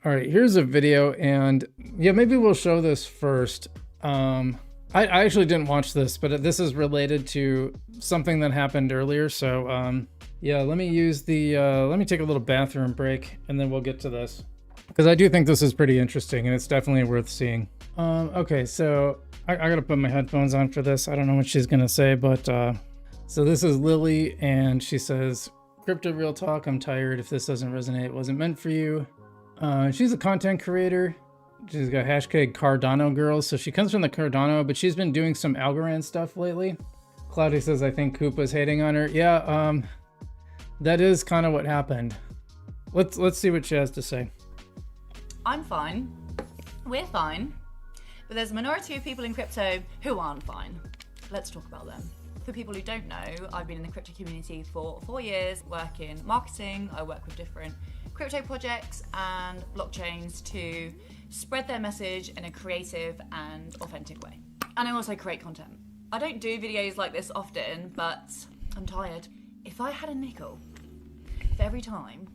All right, here's a video, and yeah, maybe we'll show this first. I actually didn't watch this, but this is related to something that happened earlier. So yeah, let me use the, let me take a little bathroom break, and then we'll get to this. Because I do think this is pretty interesting, and it's definitely worth seeing. Okay, so I gotta put my headphones on for this. I don't know what she's gonna say, but so this is Lily, and she says, "Crypto Real Talk, I'm tired. If this doesn't resonate, it wasn't meant for you." She's a content creator. She's got hashtag Cardano Girls. So she comes from the Cardano, but she's been doing some Algorand stuff lately. Cloudy says, I think Koopa's hating on her. Yeah, that is kind of what happened. Let's see what she has to say. I'm fine. We're fine. But there's a minority of people in crypto who aren't fine. Let's talk about them. For people who don't know, I've been in the crypto community for 4 years, work in marketing. I work with different crypto projects and blockchains to spread their message in a creative and authentic way. And I also create content. I don't do videos like this often, but I'm tired. If I had a nickel for every time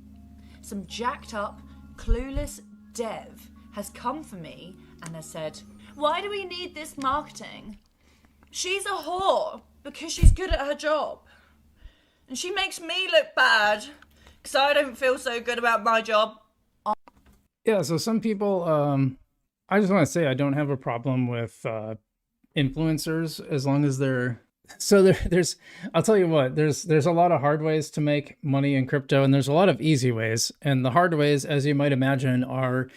some jacked up, clueless dev has come for me and has said, why do we need this marketing? She's a whore because she's good at her job. And she makes me look bad because I don't feel so good about my job. Yeah, so some people, I just want to say I don't have a problem with influencers as long as they're, so there's, I'll tell you what, there's a lot of hard ways to make money in crypto, and there's a lot of easy ways. And the hard ways, as you might imagine, are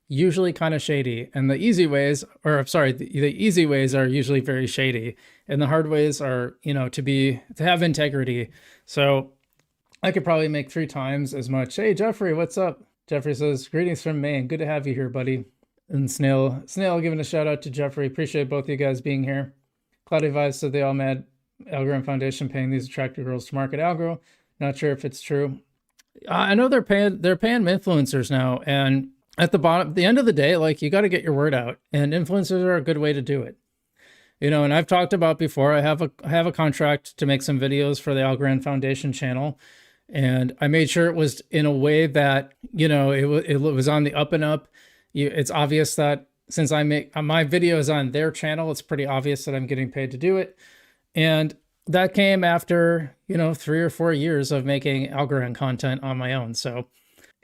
usually kind of shady. And the easy ways, or sorry, the easy ways are usually very shady. And the hard ways are, you know, to have integrity. So I could probably make 3 times as much. Hey, Jeffrey, what's up? Jeffrey says, greetings from Maine. Good to have you here, buddy. And Snail giving a shout out to Jeffrey. Appreciate both of you guys being here. Cloudy Vibes said they all mad Algorand Foundation paying these attractive girls to market algo. Not sure if it's true. I know they're paying influencers now, and at the end of the day, like, you got to get your word out, and influencers are a good way to do it. You know, and I've talked about before, I have a contract to make some videos for the Algorand Foundation channel. And I made sure it was in a way that, you know, it was on the up and up. It's obvious that since I make my videos on their channel, it's pretty obvious that I'm getting paid to do it. And that came after, you know, 3 or 4 years of making Algorand content on my own. So,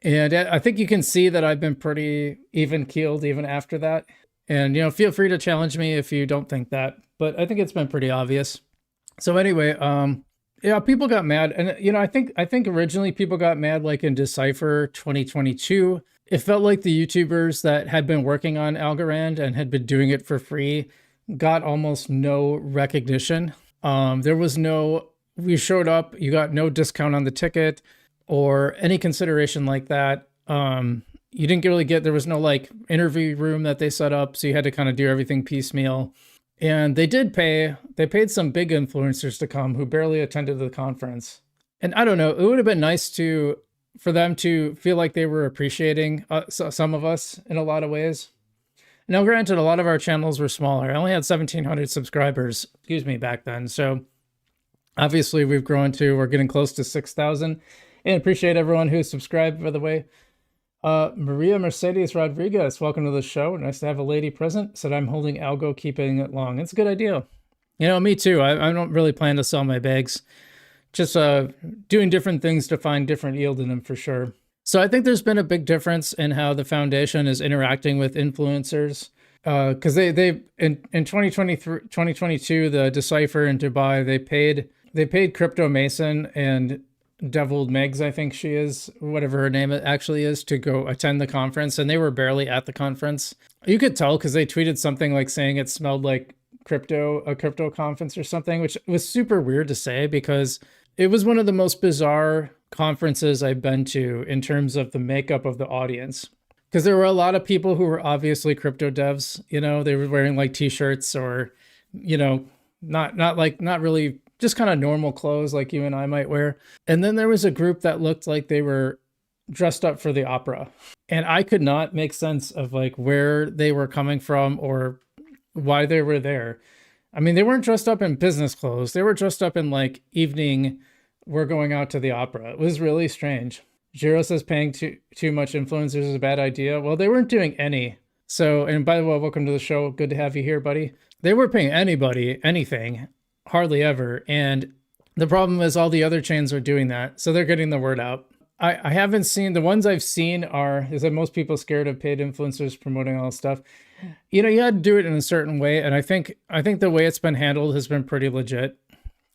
and I think you can see that I've been pretty even keeled even after that. And, you know, feel free to challenge me if you don't think that, but I think it's been pretty obvious. So anyway, yeah, people got mad. And, you know, I think originally people got mad like in Decipher 2022. It felt like the YouTubers that had been working on Algorand and had been doing it for free got almost no recognition. There was no, we showed up, you got no discount on the ticket or any consideration like that. You didn't really get, there was no like interview room that they set up. So you had to kind of do everything piecemeal. And they paid some big influencers to come who barely attended the conference. And I don't know, it would have been nice for them to feel like they were appreciating some of us in a lot of ways. Now, granted, a lot of our channels were smaller. I only had 1,700 subscribers, back then. So obviously we're getting close to 6,000. And appreciate everyone who subscribed, by the way. Maria Mercedes Rodriguez, welcome to the show. Nice to have a lady present. Said I'm holding algo, keeping it long. It's a good idea. You know, me too. I don't really plan to sell my bags. Just doing different things to find different yield in them for sure. So I think there's been a big difference in how the foundation is interacting with influencers. Because they in 2022, the Decipher in Dubai, they paid Crypto Mason and Deviled Megs, I think she is, whatever her name actually is, to go attend the conference, and they were barely at the conference. You could tell because they tweeted something like saying it smelled like a crypto conference or something, which was super weird to say because it was one of the most bizarre conferences I've been to in terms of the makeup of the audience. Because there were a lot of people who were obviously crypto devs, you know, they were wearing like t-shirts or, you know, not really just kind of normal clothes like you and I might wear. And then there was a group that looked like they were dressed up for the opera. And I could not make sense of like where they were coming from or why they were there. I mean, they weren't dressed up in business clothes. They were dressed up in like evening, we're going out to the opera. It was really strange. Jiro says paying too much influencers is a bad idea. Well, they weren't doing any. So, and by the way, welcome to the show. Good to have you here, buddy. They weren't paying anybody anything, hardly ever. And the problem is all the other chains are doing that. So they're getting the word out. I haven't seen, the ones I've seen is that most people scared of paid influencers promoting all this stuff. You know, you had to do it in a certain way. And I think the way it's been handled has been pretty legit.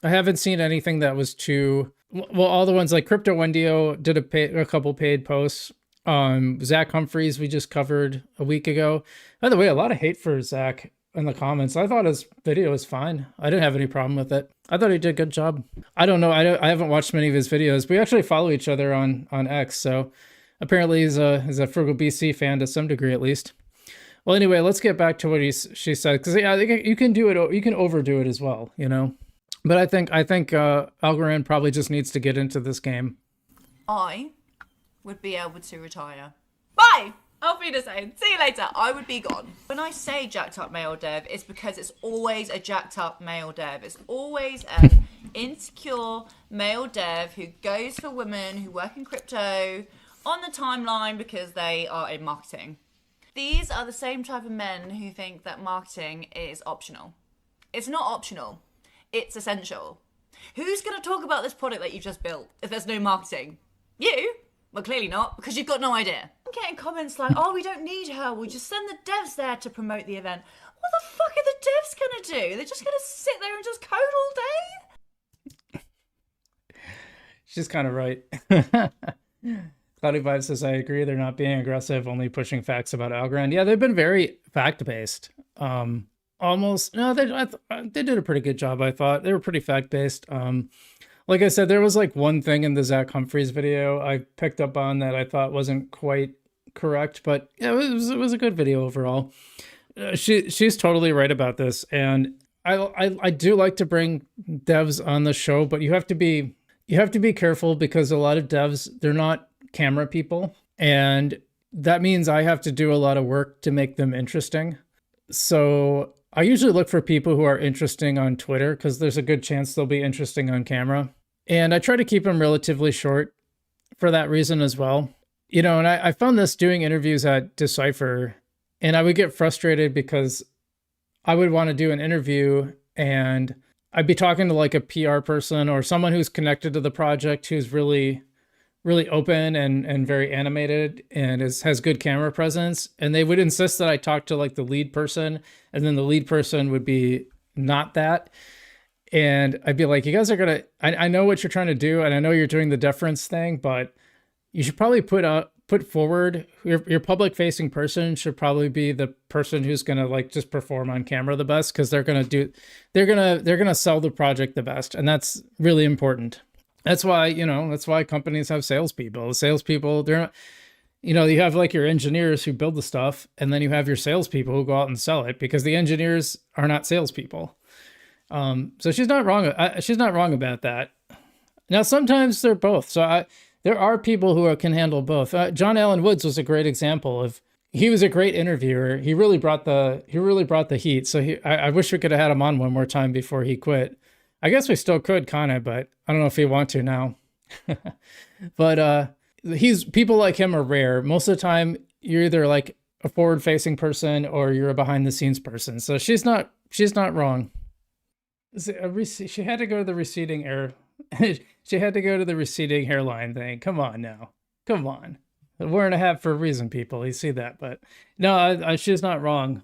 I haven't seen anything that was too, well, all the ones like Crypto Wendio did a couple paid posts. Zach Humphreys, we just covered a week ago. By the way, a lot of hate for Zach in the comments. I thought his video was fine. I didn't have any problem with it. I thought he did a good job. I don't know. I haven't watched many of his videos. We actually follow each other on X. So apparently he's a Frugal BC fan to some degree, at least. Well, anyway, let's get back to what she said. Cause yeah, I think you can do it. You can overdo it as well, you know? But I think Algorand probably just needs to get into this game. I would be able to retire. Bye! Auf Wiedersehen. See you later. I would be gone. When I say jacked up male dev, it's because it's always a jacked up male dev. It's always an insecure male dev who goes for women who work in crypto on the timeline because they are in marketing. These are the same type of men who think that marketing is optional. It's not optional. It's essential. Who's going to talk about this product that you've just built if there's no marketing? You? Well, clearly not, because you've got no idea. I'm getting comments like, oh, we don't need her. We'll just send the devs there to promote the event. What the fuck are the devs going to do? They're just going to sit there and just code all day? She's kind of right. Cloudy Vibe says, I agree. They're not being aggressive, only pushing facts about Algorand. Yeah, they've been very fact-based. Almost. No, they did a pretty good job, I thought. They were pretty fact-based. Like I said, there was like one thing in the Zach Humphreys video I picked up on that I thought wasn't quite correct, but yeah, it was a good video overall. She's totally right about this, and I do like to bring devs on the show, but you have to be careful because a lot of devs, they're not camera people, and that means I have to do a lot of work to make them interesting. So I usually look for people who are interesting on Twitter because there's a good chance they'll be interesting on camera. And I try to keep them relatively short for that reason as well. You know, and I found this doing interviews at Decipher, and I would get frustrated because I would want to do an interview and I'd be talking to like a PR person or someone who's connected to the project who's really, really open and very animated and has good camera presence. And they would insist that I talk to like the lead person, and then the lead person would be not that. And I'd be like, you guys are going to, I know what you're trying to do. And I know you're doing the deference thing, but you should probably put forward your public facing person should probably be the person who's going to like just perform on camera the best. Cause they're going to sell the project the best. And that's really important. That's why companies have salespeople. The salespeople, they're not, you know, you have like your engineers who build the stuff, and then you have your salespeople who go out and sell it, because the engineers are not salespeople. So she's not wrong. She's not wrong about that. Now, sometimes they're both. So there are people who can handle both. John Allen Woods was a great example of, he was a great interviewer. He really brought the heat. So I wish we could have had him on one more time before he quit. I guess we still could kind of, but I don't know if we want to now. But people like him are rare. Most of the time, you're either like a forward-facing person or you're a behind-the-scenes person. So she's not wrong. She had to go to the receding air. She had to go to the receding hairline thing. Come on now. Come on. Wearing a hat for a reason, people. You see that, but no, she's not wrong.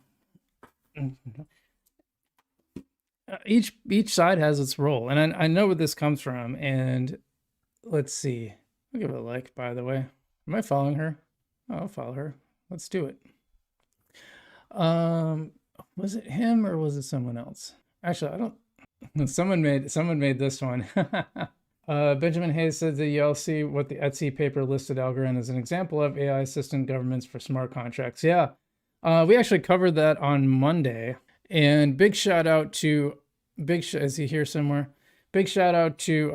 Each side has its role, and I know where this comes from. And let's see. I'll give it a like, by the way. Am I following her? Oh, I'll follow her. Let's do it. Was it him or was it someone else? Actually, I don't. Someone made this one. Benjamin Hayes said that you'll see what the Etsy paper listed Algorand as an example of AI assistant governments for smart contracts. Yeah, we actually covered that on Monday. And big shout out to is he here somewhere? Big shout out to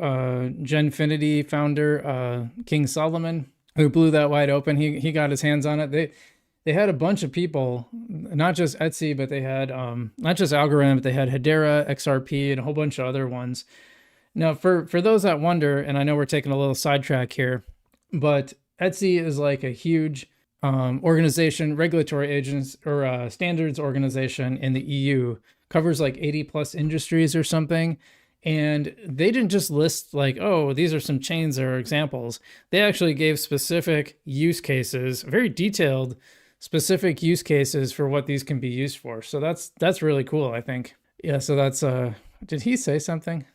Genfinity founder King Solomon, who blew that wide open. He got his hands on it. They had a bunch of people, not just Etsy, but they had not just Algorand, but they had Hedera, XRP, and a whole bunch of other ones. Now, for those that wonder, and I know we're taking a little sidetrack here, but Etsy is like a huge organization, regulatory agents or standards organization in the EU, covers like 80 plus industries or something. And they didn't just list like, oh, these are some chains or examples. They actually gave specific use cases, very detailed, specific use cases for what these can be used for. So that's really cool, I think. Yeah, so that's did he say something?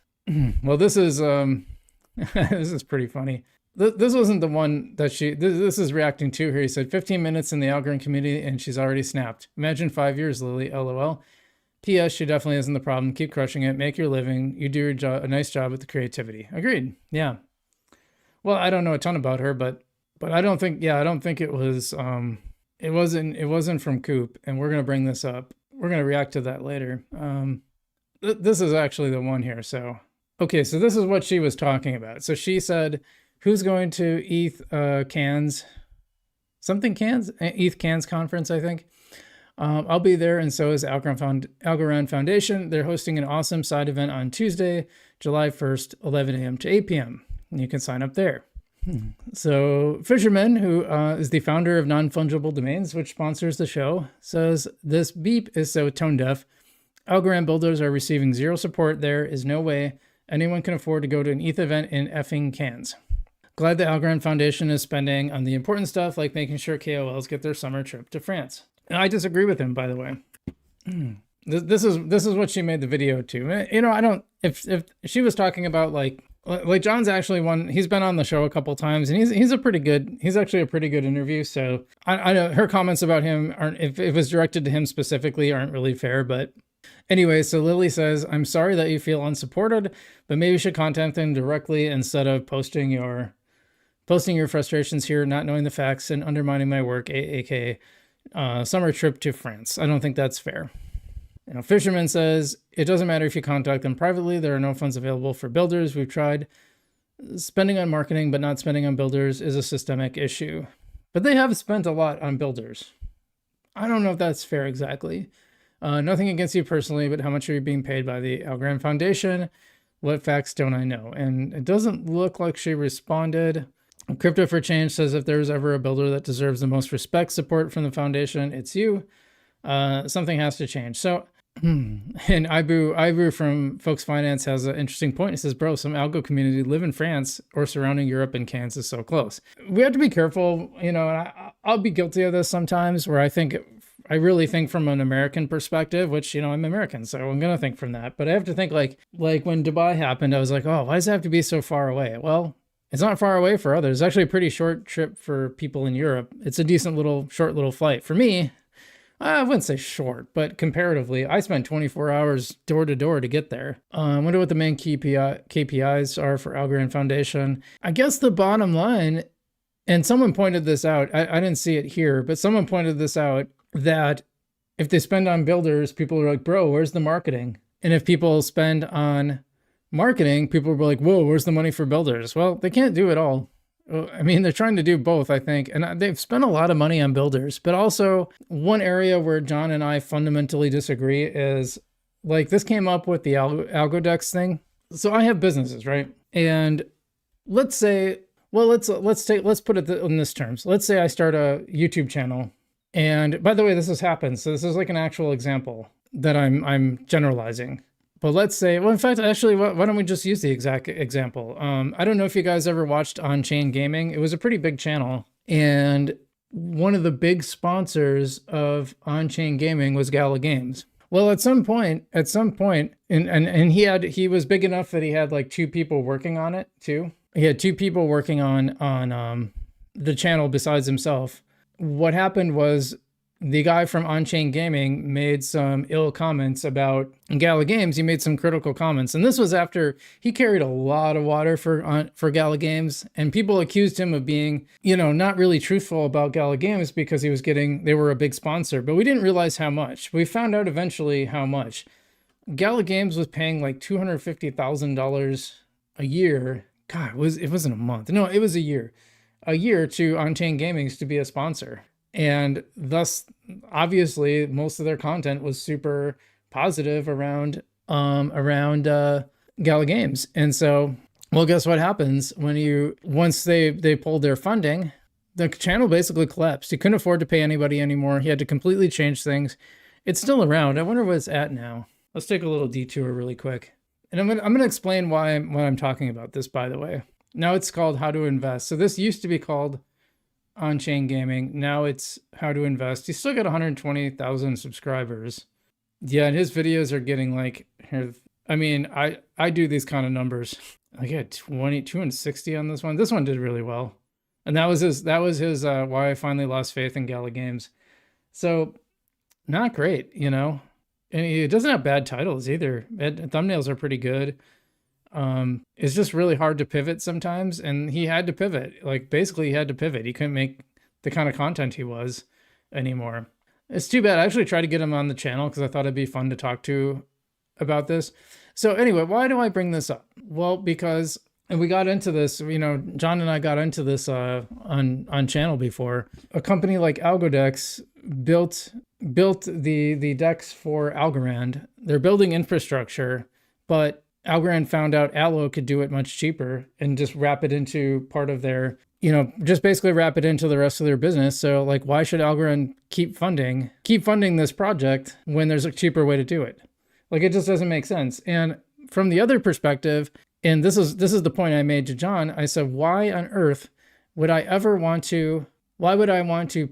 Well, this is this is pretty funny. This wasn't the one that this is reacting to her. He said 15 minutes in the Algorand community and she's already snapped. Imagine 5 years, Lily, LOL. P.S. She definitely isn't the problem. Keep crushing it. Make your living. You do a nice job with the creativity. Agreed. Yeah. Well, I don't know a ton about her, but I don't think it was it wasn't from Coop, and we're gonna bring this up. We're gonna react to that later. This is actually the one here. So okay, so this is what she was talking about. So she said, "Who's going to ETH Cans? Something Cans? ETH Cans conference, I think." I'll be there, and so is Algorand Foundation. They're hosting an awesome side event on Tuesday, July 1st, 11 a.m. to 8 p.m. And you can sign up there. So Fisherman, who is the founder of Non-Fungible Domains, which sponsors the show, says, this beep is so tone deaf. Algorand builders are receiving zero support. There is no way anyone can afford to go to an ETH event in effing Cans. Glad the Algorand Foundation is spending on the important stuff like making sure KOLs get their summer trip to France. And I disagree with him, by the way. This is what she made the video to. You know, I don't, if she was talking about like John's actually he's been on the show a couple times, and he's actually a pretty good interview. So I know her comments about him aren't, if it was directed to him specifically, aren't really fair. But anyway, so Lily says, I'm sorry that you feel unsupported, but maybe you should contact him directly instead of posting your frustrations here, not knowing the facts and undermining my work, aka summer trip to France. I don't think that's fair. You know, Fisherman says, it doesn't matter if you contact them privately. There are no funds available for builders. We've tried. Spending on marketing, but not spending on builders is a systemic issue. But they have spent a lot on builders. I don't know if that's fair exactly. Nothing against you personally, but how much are you being paid by the Algorand Foundation? What facts don't I know? And it doesn't look like she responded. Crypto for Change says, if there's ever a builder that deserves the most respect, support from the foundation, it's you. Something has to change. So, and Ibu from Folks Finance has an interesting point. He says, bro, some algo community live in France or surrounding Europe, and Kansas so close. We have to be careful, you know, and I'll be guilty of this sometimes, where I really think from an American perspective, which, you know, I'm American, so I'm going to think from that. But I have to think like when Dubai happened, I was like, oh, why does it have to be so far away? Well, it's not far away for others. It's actually a pretty short trip for people in Europe. It's a decent short little flight. For me, I wouldn't say short, but comparatively, I spent 24 hours door to door to get there. I wonder what the main KPIs are for Algorand Foundation. I guess the bottom line, and someone pointed this out, I didn't see it here, but someone pointed this out, that if they spend on builders, people are like, bro, where's the marketing? And if people spend on marketing, people will be like, whoa, where's the money for builders? Well, they can't do it all. I mean, they're trying to do both, I think. And they've spent a lot of money on builders. But also, one area where John and I fundamentally disagree is, like, this came up with the Algodex thing. So I have businesses, right? And let's say, well, let's put it in this terms. Let's say I start a YouTube channel. And by the way, this has happened. So this is like an actual example that I'm generalizing. But let's say, well, in fact, actually, why don't we just use the exact example? I don't know if you guys ever watched On-Chain Gaming. It was a pretty big channel. And one of the big sponsors of On-Chain Gaming was Gala Games. Well, at some point, and he was big enough that he had like 2 people working on it too. He had 2 people working on the channel besides himself. What happened was, the guy from On-Chain Gaming made some ill comments about Gala Games. He made some critical comments. And this was after he carried a lot of water for Gala Games. And people accused him of being, you know, not really truthful about Gala Games because they were a big sponsor. But we didn't realize how much. We found out eventually how much. Gala Games was paying like $250,000 a year. God, it wasn't a month. No, it was a year. A year to On-Chain Gaming to be a sponsor. And thus, obviously, most of their content was super positive around Gala Games. And so, well, guess what happens once they pulled their funding? the channel basically collapsed. He couldn't afford to pay anybody anymore. He had to completely change things. It's still around. I wonder what it's at now. Let's take a little detour really quick. And I'm gonna explain why I'm talking about this, by the way. Now it's called How to Invest. So this used to be called On-Chain Gaming. Now it's How to Invest. He's still got 120,000 subscribers. Yeah, and his videos are getting like, here. I mean, I do these kind of numbers. I got 260 on this one. This one did really well. And that was his why I finally lost faith in Gala Games. So not great, you know. And he doesn't have bad titles either. Thumbnails are pretty good. It's just really hard to pivot sometimes, and he had to pivot. Like basically he had to pivot. He couldn't make the kind of content he was anymore. It's too bad. I actually tried to get him on the channel because I thought it'd be fun to talk to about this. So anyway, why do I bring this up? Well, because, and we got into this, you know, John and I got into this on channel before. A company like Algorand built the DEX for Algorand. They're building infrastructure, but Algorand found out Allo could do it much cheaper and just wrap it into part of their, you know, just basically wrap it into the rest of their business. So like, why should Algorand keep funding this project when there's a cheaper way to do it? Like, it just doesn't make sense. And from the other perspective, and this is the point I made to John, I said, why on earth would I ever want to, why would I want to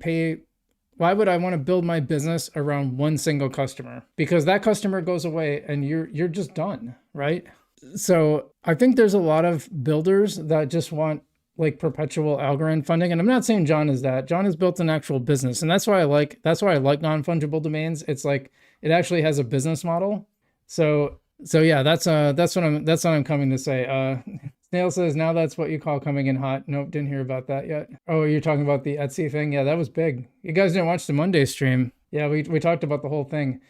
build my business around one single customer? Because that customer goes away and you're just done, right? So I think there's a lot of builders that just want like perpetual Algorand funding. And I'm not saying John is that. John has built an actual business. And that's why I like non-fungible domains. It's like, it actually has a business model. So yeah, that's what I'm coming to say. Snail says, now that's what you call coming in hot. Nope, didn't hear about that yet. Oh, you're talking about the Etsy thing? Yeah, that was big. You guys didn't watch the Monday stream. Yeah, we talked about the whole thing.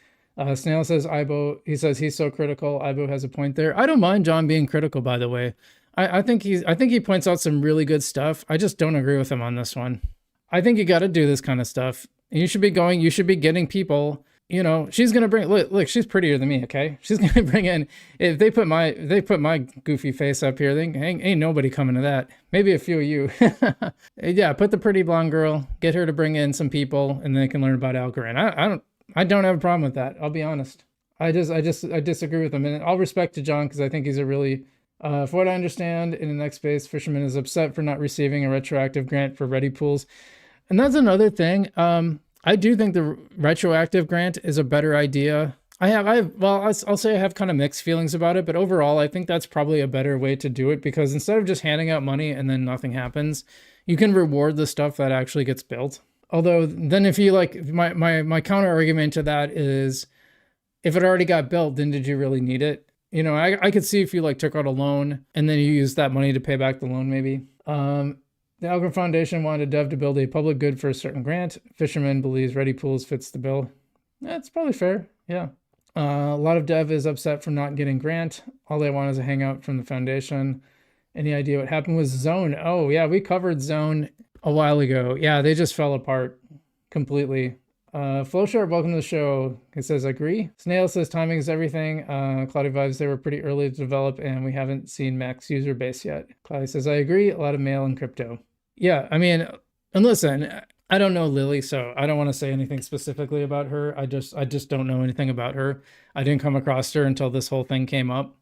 Snail says, Ibo, he says he's so critical. Ibo has a point there. I don't mind John being critical, by the way. I think he points out some really good stuff. I just don't agree with him on this one. I think you got to do this kind of stuff. You should be getting people. You know, she's gonna bring. Look, she's prettier than me. Okay, she's gonna bring in. If they put my goofy face up here, then ain't nobody coming to that. Maybe a few of you. Yeah, put the pretty blonde girl. Get her to bring in some people, and they can learn about Algorand. I don't have a problem with that. I'll be honest. I disagree with him, and all respect to John because I think he's a really. For what I understand, in the next phase, Fisherman is upset for not receiving a retroactive grant for ready pools, and that's another thing. I do think the retroactive grant is a better idea. I'll say I have kind of mixed feelings about it, but overall, I think that's probably a better way to do it because instead of just handing out money and then nothing happens, you can reward the stuff that actually gets built. Although then if you like, my counter argument to that is if it already got built, then did you really need it? You know, I could see if you like took out a loan and then you use that money to pay back the loan maybe. The Algorand Foundation wanted Dev to build a public good for a certain grant. Fisherman believes Ready Pools fits the bill. That's probably fair, yeah. A lot of Dev is upset for not getting grant. All they want is a hangout from the foundation. Any idea what happened with Zone? Oh, yeah, we covered Zone a while ago. Yeah, they just fell apart completely. Flowchart, welcome to the show. It says, agree. Snail says, timing is everything. Cloudy Vibes, they were pretty early to develop, and we haven't seen max user base yet. Cloudy says, I agree. A lot of mail and crypto. Yeah, I mean, and listen, I don't know Lily, so I don't want to say anything specifically about her. I just don't know anything about her. I didn't come across her until this whole thing came up.